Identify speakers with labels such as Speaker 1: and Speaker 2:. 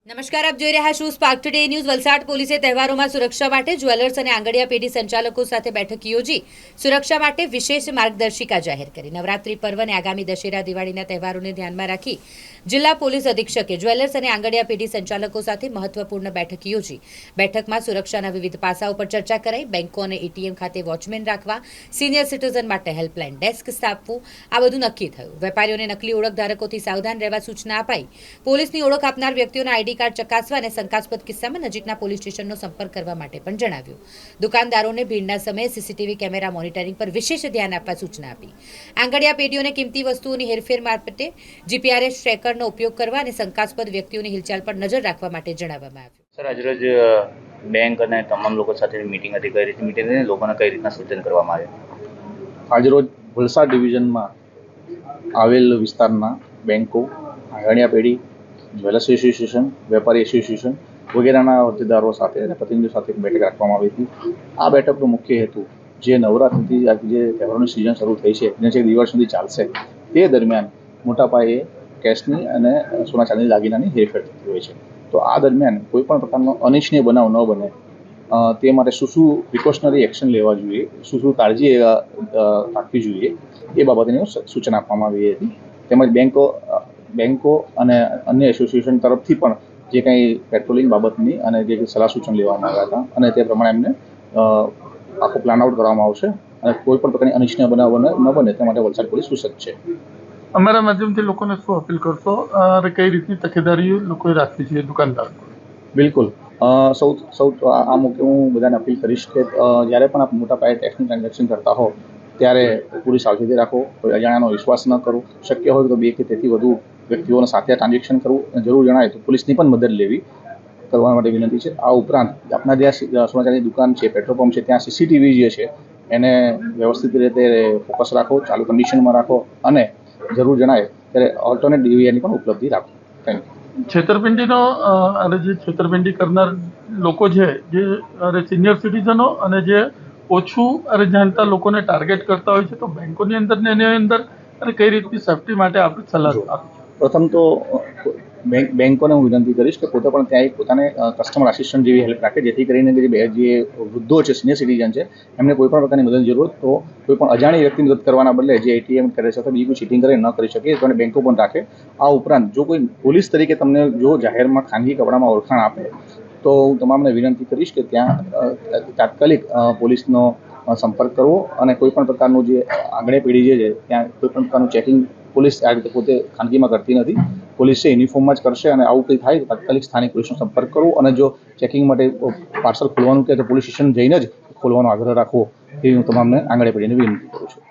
Speaker 1: નમસ્કાર, આપ જોઈ રહ્યા છો સ્પાર્ક ટુડે ન્યૂઝ. વલસાડ પોલીસે તહેવારોમાં સુરક્ષા માટે જ્વેલર્સ અને આંગડિયા પેઢી સંચાલકો સાથે બેઠક યોજી સુરક્ષા માટે વિશેષ માર્ગદર્શિકા જાહેર કરી. નવરાત્રી પર્વ અને આગામી દશેરા દિવાળીના તહેવારોને ધ્યાનમાં રાખી જિલ્લા પોલીસ અધિક્ષકે જ્વેલર્સ અને આંગડિયા પેઢી સંચાલકો સાથે મહત્વપૂર્ણ બેઠક યોજી. બેઠકમાં સુરક્ષાના વિવિધ પાસાઓ પર ચર્ચા કરાઈ. બેંકો અને એટીએમ ખાતે વોચમેન રાખવા, સિનિયર સિટીઝન માટે હેલ્પલાઇન ડેસ્ક સ્થાપવું, આ બધું નક્કી થયું. વેપારીઓને નકલી ઓળખ ધારકોથી સાવધાન રહેવા સૂચના અપાઈ. પોલીસની ઓળખ આપનાર વ્યક્તિઓના આઈડી કાર્ડ ચકાસવા અને શંકાસ્પદ કિસ્સામાં નજીકના પોલીસ સ્ટેશનનો સંપર્ક કરવા માટે પણ જણાવ્યું. દુકાનદારોને ભીડના સમયે સીસીટીવી કેમેરા મોનિટરિંગ પર વિશેષ ધ્યાન આપવા સૂચના આપી. આંગડિયા પેઢીઓને કિંમતી વસ્તુઓની હેરફેર માટે જીપીઆરએસ ટ્રેકરનો ઉપયોગ કરવા અને શંકાસ્પદ વ્યક્તિઓની હિલચાલ પર નજર રાખવા માટે જણાવવામાં આવ્યું.
Speaker 2: સર, આજરોજ બેંક અને તમામ લોકો સાથે મીટિંગ હતી. કઈ રીતે મીટિંગ હતી, લોકોને કઈ રીતના સૂચન કરવામાં આવ્યું?
Speaker 3: આજરોજ વલસાડ ડિવિઝનમાં આવેલ વિસ્તારના બેંકો, આંગણિયા પેઢી, જ્વેલર્સ એસોસિએશન, વેપારી એસોસિએશન વગેરેના હોદ્દેદારો સાથે અને પ્રતિનિધિઓ સાથે એક બેઠક રાખવામાં આવી હતી. આ બેઠકનો મુખ્ય હેતુ જે નવરાત્રિથી જે તહેવારોની સિઝન શરૂ થઈ છે જે છેક દિવાળી સુધી ચાલશે, તે દરમિયાન મોટા પાયે કેશની અને સોના ચાંદીની દાગીનાની હેરફેર થતી હોય છે. તો આ દરમિયાન કોઈપણ પ્રકારનો અનિચ્છનીય બનાવ ન બને તે માટે શું પ્રિકોશનરી એક્શન લેવા જોઈએ, શું કાળજી રાખવી જોઈએ, એ બાબતની સૂચના આપવામાં આવી હતી. તેમજ બેંકો અને અન્ય એસોસિએશન તરફથી પણ જે કંઈ પેટ્રોલિંગ બાબતની અને જે સલાહ સૂચન લેવામાં આવ્યા હતા અને તે પ્રમાણે એમને આખો પ્લાન આઉટ કરવામાં આવશે અને કોઈ પણ પ્રકારની અનિચ્છનીય બનાવ ન બને તે માટે વલસાડ પોલીસ સુસજ્જ છે.
Speaker 4: અમારા માધ્યમથી લોકોને શું અપીલ કરશો અને કઈ રીતની તકેદારી લોકોએ રાખવી છે દુકાનદાર?
Speaker 3: બિલકુલ. સૌ આ મુખ્ય હું બધાને અપીલ કરીશ કે જ્યારે પણ આપ મોટા પાયે ટેક્સનું ટ્રાન્ઝેક્શન કરતા હો ત્યારે પૂરી સાવચેતી રાખો. કોઈ અજાણ્યાનો વિશ્વાસ ન કરો. શક્ય હોય તો 2 કે તેથી વધુ વ્યક્તિઓને સાથે ટ્રાન્ઝેક્શન કરવું અને જરૂર જણાય તો પોલીસની પણ મદદ કરવા માટે વિનંતી છે. આ ઉપરાંત આપણા જ્યાં સોના ચાંદીની દુકાન છે, પેટ્રોલ પંપ છે, ત્યાં સીસીટીવી જે છે એને વ્યવસ્થિત રીતે ફોકસ રાખો, ચાલુ કન્ડિશનમાં રાખો અને જરૂર જણાય ત્યારે ઓલ્ટરનેટ ડીવીઆરની પણ ઉપલબ્ધિ રાખો. Thank you.
Speaker 4: છેતરપિંડીનો અને જે છેતરપિંડી કરનાર લોકો છે, જે સિનિયર સિટીઝનો અને જે ઓછું જાણતા લોકોને ટાર્ગેટ કરતા હોય છે, તો બેંકોની અંદર ને એની અંદર અને કઈ રીતની સેફટી માટે આપણે સલાહ આપી?
Speaker 3: પ્રથમ તો બેંકોને હું વિનંતી કરીશ કે પોતે પણ ત્યાં એક પોતાને કસ્ટમર આસિસ્ટન્ટ જેવી હેલ્પ રાખે, જેથી કરીને જે વૃદ્ધો છે, સિનિયર સિટીઝન છે, એમને કોઈ પણ પ્રકારની મદદની જરૂર તો કોઈ પણ અજાણી વ્યક્તિ મદદ કરવાના બદલે જે એટીએમ કરે છે અથવા બીજી કોઈ ચીટિંગ કરે ન કરી શકે તો બેંકો પણ રાખે. આ ઉપરાંત જો કોઈ પોલીસ તરીકે તમને જો જાહેરમાં ખાનગી કપડામાં ઓળખાણ આપે તો હું તમામને વિનંતી કરીશ કે ત્યાં તાત્કાલિક પોલીસનો સંપર્ક કરવો અને કોઈ પણ પ્રકારનું જે આંગણે પેઢી જે છે ત્યાં કોઈ પણ પ્રકારનું ચેકિંગ પોલીસ આ રીતે પોતે ખાનગીમાં કરતી નથી. પોલીસ છે યુનિફોર્મમાં જ કરશે અને આવું કંઈ થાય તો તાત્કાલિક સ્થાનિક પોલીસનો સંપર્ક કરવો અને જો ચેકિંગ માટે પાર્સલ ખોલવાનું કહે તો પોલીસ સ્ટેશન જઈને જ ખોલવાનો આગ્રહ રાખવો એવી હું તમામને આંગણે પેઢીને વિનંતી કરું છું.